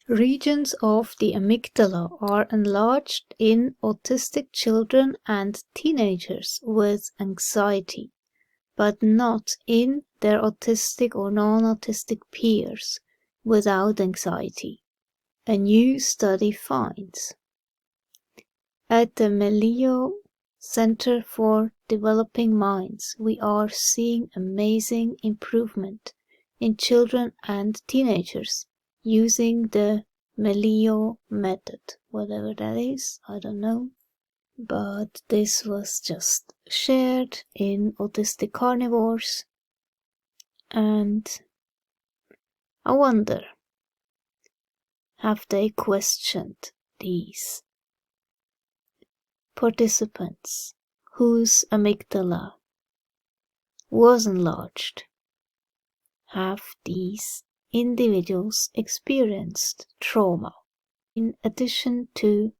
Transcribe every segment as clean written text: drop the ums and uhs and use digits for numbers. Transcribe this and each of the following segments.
Regions of the amygdala are enlarged in autistic children and teenagers with anxiety, but not in their autistic or non-autistic peers without anxiety, a new study finds. At the Melio Center for Developing Minds, we are seeing amazing improvement in children and teenagers using the Melio method. Whatever that is, I don't know. But this was just shared in Autistic Carnivores. And I wonder, have they questioned these participants whose amygdala was enlarged? Have these individuals experienced trauma in addition to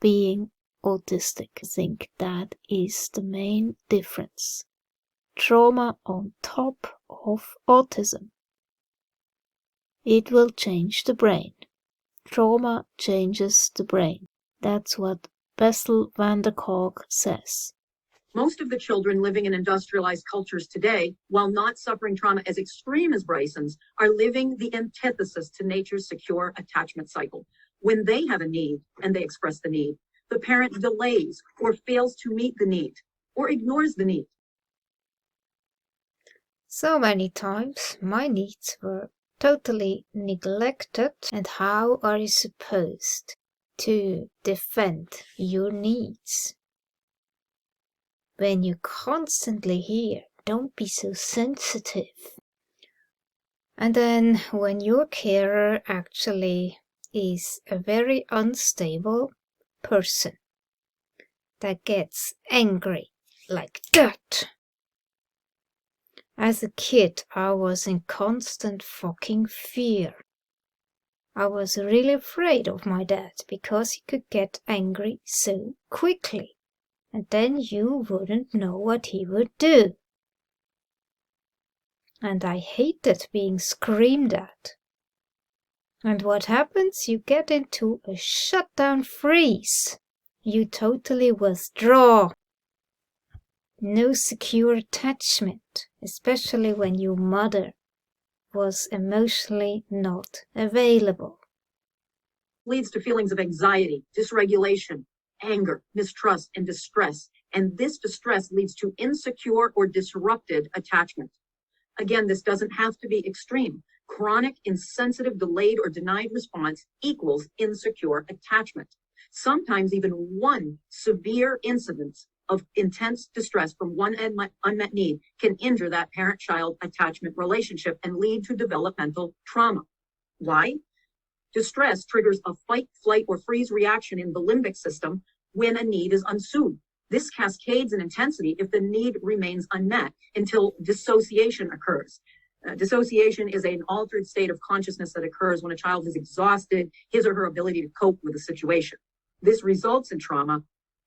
being autistic? I think that is the main difference. Trauma on top of autism. It will change the brain. Trauma changes the brain. That's what Bessel van der Kolk says. Most of the children living in industrialized cultures today, while not suffering trauma as extreme as Bryson's, are living the antithesis to nature's secure attachment cycle. When they have a need and they express the need, the parent delays or fails to meet the need or ignores the need. So many times my needs were totally neglected, and how are you supposed to defend your needs when you constantly hear, don't be so sensitive? And then when your carer actually is a very unstable person that gets angry like that. As a kid, I was in constant fucking fear. I was really afraid of my dad because he could get angry so quickly, and then you wouldn't know what he would do. And I hated being screamed at. And what happens? You get into a shutdown freeze. You totally withdraw. No secure attachment, especially when your mother was emotionally not available. Leads to feelings of anxiety, dysregulation, anger, mistrust, and distress. And this distress leads to insecure or disrupted attachment. Again, this doesn't have to be extreme. Chronic, insensitive, delayed, or denied response equals insecure attachment. Sometimes even one severe incident of intense distress from one unmet need can injure that parent-child attachment relationship and lead to developmental trauma. Why? Distress triggers a fight, flight, or freeze reaction in the limbic system when a need is unsoothed. This cascades in intensity if the need remains unmet until dissociation occurs. Dissociation is an altered state of consciousness that occurs when a child has exhausted his or her ability to cope with a situation. This results in trauma,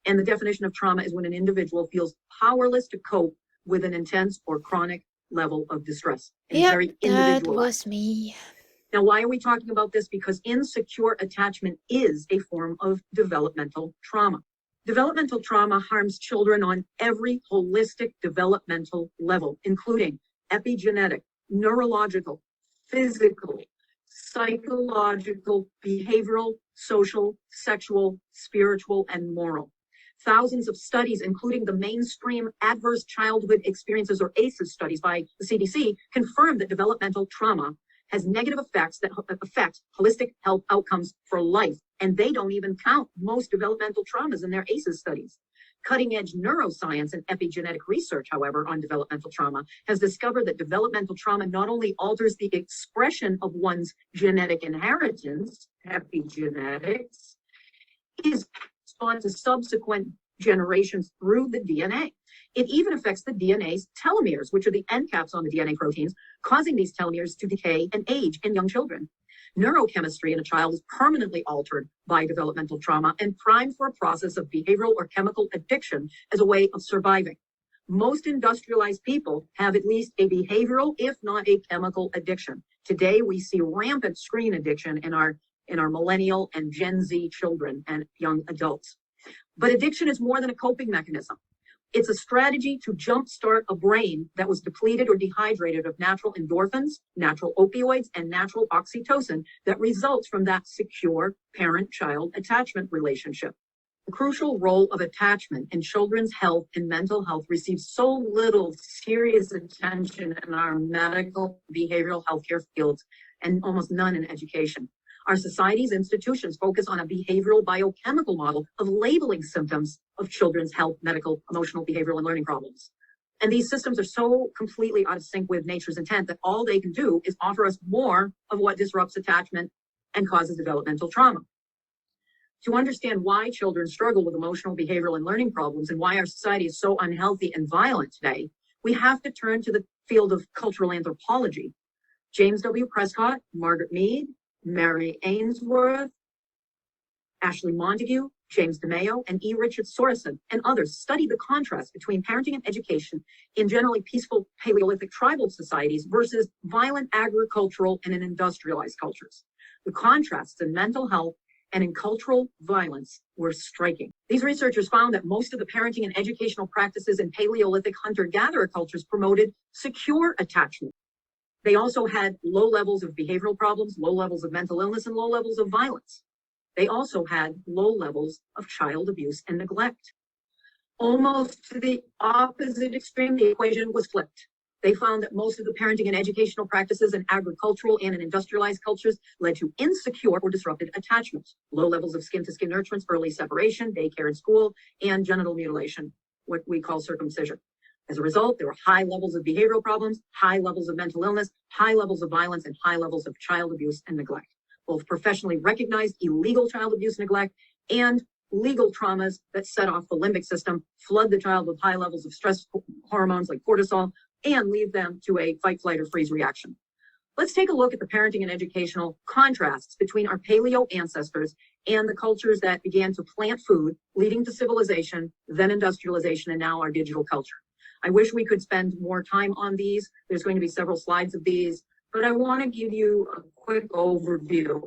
and the definition of trauma is when an individual feels powerless to cope with an intense or chronic level of distress. Yeah, that was me. Now, why are we talking about this? Because insecure attachment is a form of developmental trauma. Developmental trauma harms children on every holistic developmental level, including epigenetic, neurological, physical, psychological, behavioral, social, sexual, spiritual, and moral. Thousands of studies, including the mainstream Adverse Childhood Experiences or ACEs studies by the CDC, confirm that developmental trauma has negative effects that affect holistic health outcomes for life. And they don't even count most developmental traumas in their ACEs studies. Cutting-edge neuroscience and epigenetic research, however, on developmental trauma has discovered that developmental trauma not only alters the expression of one's genetic inheritance, epigenetics, is passed on to subsequent generations through the DNA. It even affects the DNA's telomeres, which are the end caps on the DNA proteins, causing these telomeres to decay and age in young children. Neurochemistry in a child is permanently altered by developmental trauma and primed for a process of behavioral or chemical addiction as a way of surviving. Most industrialized people have at least a behavioral, if not a chemical addiction. Today, we see rampant screen addiction in our in our millennial and Gen Z children and young adults. But addiction is more than a coping mechanism. It's a strategy to jumpstart a brain that was depleted or dehydrated of natural endorphins, natural opioids, and natural oxytocin that results from that secure parent-child attachment relationship. The crucial role of attachment in children's health and mental health receives so little serious attention in our medical behavioral healthcare fields and almost none in education. Our society's institutions focus on a behavioral biochemical model of labeling symptoms of children's health, medical, emotional, behavioral, and learning problems. And these systems are so completely out of sync with nature's intent that all they can do is offer us more of what disrupts attachment and causes developmental trauma. To understand why children struggle with emotional, behavioral, and learning problems and why our society is so unhealthy and violent today, we have to turn to the field of cultural anthropology. James W. Prescott, Margaret Mead, Mary Ainsworth, Ashley Montague, James DeMayo, and E. Richard Sorensen, and others study the contrast between parenting and education in generally peaceful Paleolithic tribal societies versus violent agricultural and industrialized cultures. The contrasts in mental health and in cultural violence were striking. These researchers found that most of the parenting and educational practices in Paleolithic hunter-gatherer cultures promoted secure attachment. They also had low levels of behavioral problems, low levels of mental illness, and low levels of violence. They also had low levels of child abuse and neglect. Almost to the opposite extreme, the equation was flipped. They found that most of the parenting and educational practices in agricultural and in industrialized cultures led to insecure or disrupted attachment, low levels of skin-to-skin nurturance, early separation, daycare and school, and genital mutilation, what we call circumcision. As a result, there were high levels of behavioral problems, high levels of mental illness, high levels of violence, and high levels of child abuse and neglect, both professionally recognized illegal child abuse and neglect and legal traumas that set off the limbic system, flood the child with high levels of stress hormones like cortisol, and lead them to a fight, flight, or freeze reaction. Let's take a look at the parenting and educational contrasts between our paleo ancestors and the cultures that began to plant food, leading to civilization, then industrialization, and now our digital culture. I wish we could spend more time on these. There's going to be several slides of these, but I want to give you a quick overview.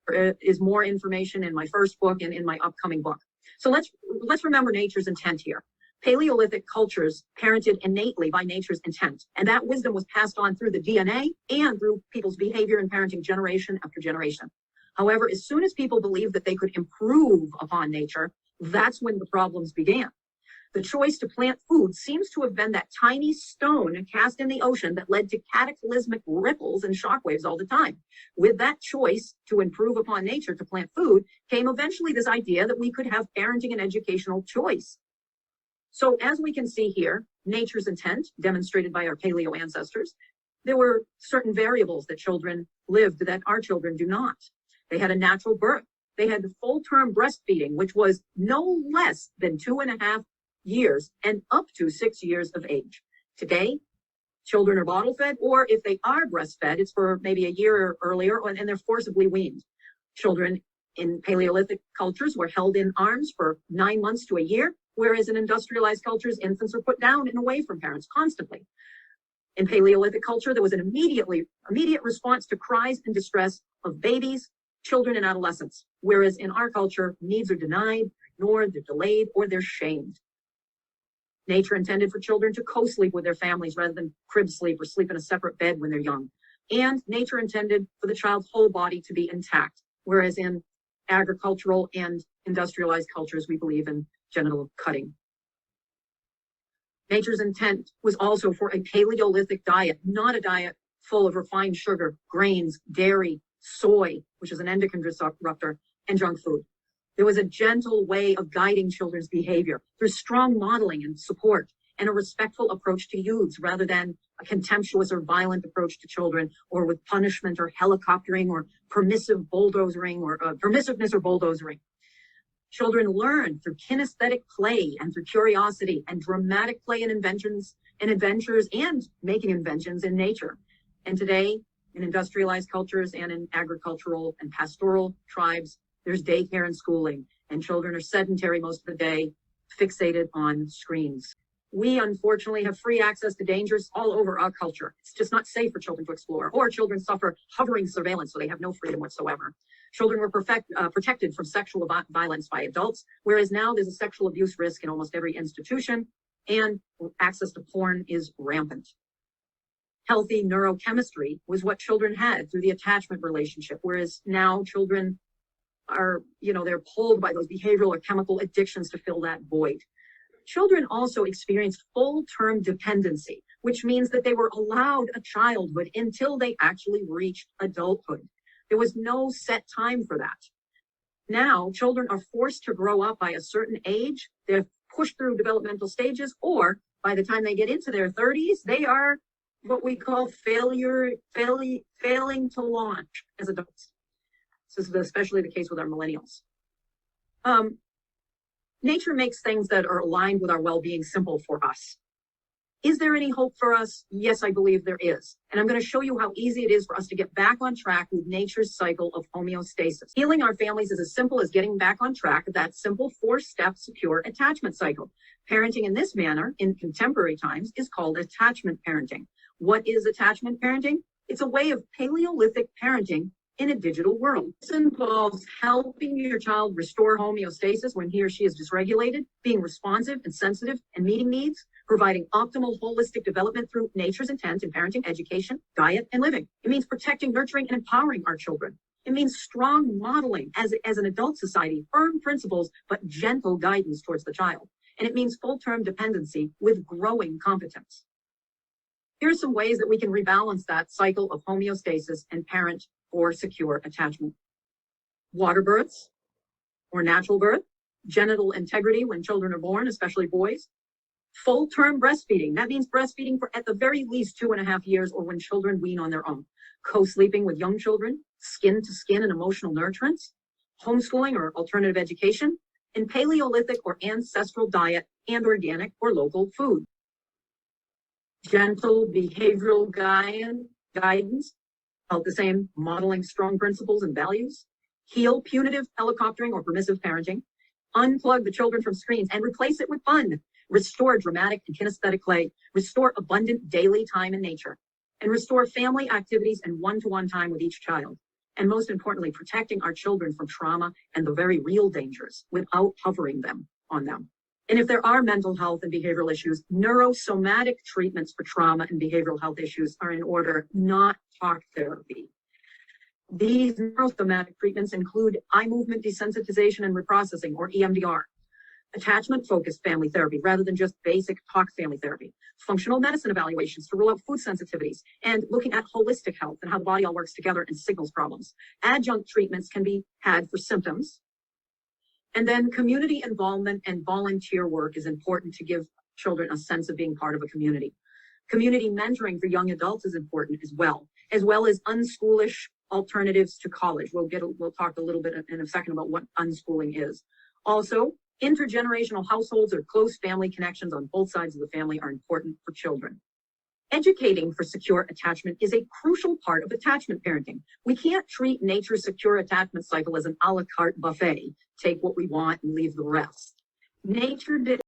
There is more information in my first book and in my upcoming book. So let's remember nature's intent here. Paleolithic cultures parented innately by nature's intent, and that wisdom was passed on through the DNA and through people's behavior and parenting generation after generation. However, as soon as people believed that they could improve upon nature, that's when the problems began. The choice to plant food seems to have been that tiny stone cast in the ocean that led to cataclysmic ripples and shockwaves all the time. With that choice to improve upon nature to plant food came eventually this idea that we could have parenting and educational choice. So as we can see here, nature's intent demonstrated by our paleo ancestors, there were certain variables that children lived that our children do not. They had a natural birth. They had full-term breastfeeding, which was no less than 2.5 years and up to 6 years of age. Today, children are bottle fed, or if they are breastfed, it's for maybe a year earlier, and they're forcibly weaned. Children in Paleolithic cultures were held in arms for 9 months to a year, whereas in industrialized cultures, infants are put down and away from parents constantly. In Paleolithic culture, there was an immediate response to cries and distress of babies, children, and adolescents, whereas in our culture, needs are denied, ignored, they're delayed, or they're shamed. Nature intended for children to co-sleep with their families rather than crib sleep or sleep in a separate bed when they're young. And nature intended for the child's whole body to be intact, whereas in agricultural and industrialized cultures, we believe in genital cutting. Nature's intent was also for a Paleolithic diet, not a diet full of refined sugar, grains, dairy, soy, which is an endocrine disruptor, and junk food. There was a gentle way of guiding children's behavior through strong modeling and support and a respectful approach to youths rather than a contemptuous or violent approach to children, or with punishment or helicoptering or permissiveness or bulldozering. Children learn through kinesthetic play and through curiosity and dramatic play and inventions and adventures and making inventions in nature. And today, in industrialized cultures and in agricultural and pastoral tribes, there's daycare and schooling, and children are sedentary most of the day, fixated on screens. We unfortunately have free access to dangers all over our culture. It's just not safe for children to explore, or children suffer hovering surveillance, so they have no freedom whatsoever. Children were protected from sexual violence by adults, whereas now there's a sexual abuse risk in almost every institution, and access to porn is rampant. Healthy neurochemistry was what children had through the attachment relationship, whereas now children are, they're pulled by those behavioral or chemical addictions to fill that void. Children also experienced full-term dependency, which means that they were allowed a childhood until they actually reached adulthood. There was no set time for that. Now, children are forced to grow up by a certain age. They're pushed through developmental stages, or by the time they get into their 30s, they are what we call failing to launch as adults. This is especially the case with our millennials. Nature makes things that are aligned with our well-being simple for us. Is there any hope for us? Yes, I believe there is. And I'm going to show you how easy it is for us to get back on track with nature's cycle of homeostasis. Healing our families is as simple as getting back on track with that simple 4-step secure attachment cycle. Parenting in this manner in contemporary times is called attachment parenting. What is attachment parenting? It's a way of Paleolithic parenting in a digital world. This involves helping your child restore homeostasis when he or she is dysregulated, being responsive and sensitive and meeting needs, providing optimal holistic development through nature's intent in parenting, education, diet, and living. It means protecting, nurturing, and empowering our children. It means strong modeling as an adult society, firm principles, but gentle guidance towards the child. And it means full-term dependency with growing competence. Here are some ways that we can rebalance that cycle of homeostasis and parent for secure attachment. Water births or natural birth, genital integrity when children are born, especially boys. Full-term breastfeeding, that means breastfeeding for at the very least 2.5 years or when children wean on their own. Co-sleeping with young children, skin-to-skin and emotional nurturance, homeschooling or alternative education, and Paleolithic or ancestral diet and organic or local food. Gentle behavioral guidance, about the same, modeling strong principles and values. Heal punitive helicoptering or permissive parenting. Unplug the children from screens and replace it with fun. Restore dramatic and kinesthetic play. Restore abundant daily time in nature. And restore family activities and one-to-one time with each child. And most importantly, protecting our children from trauma and the very real dangers without hovering on them. And if there are mental health and behavioral issues, neurosomatic treatments for trauma and behavioral health issues are in order, not talk therapy. These neurosomatic treatments include eye movement desensitization and reprocessing, or EMDR, attachment-focused family therapy rather than just basic talk family therapy, functional medicine evaluations to rule out food sensitivities, and looking at holistic health and how the body all works together and signals problems. Adjunct treatments can be had for symptoms. And then community involvement and volunteer work is important to give children a sense of being part of a community. Community mentoring for young adults is important as well as unschoolish alternatives to college. We'll talk a little bit in a second about what unschooling is. Also, intergenerational households or close family connections on both sides of the family are important for children. Educating for secure attachment is a crucial part of attachment parenting. We can't treat nature's secure attachment cycle as an a la carte buffet. Take what we want and leave the rest. Nature did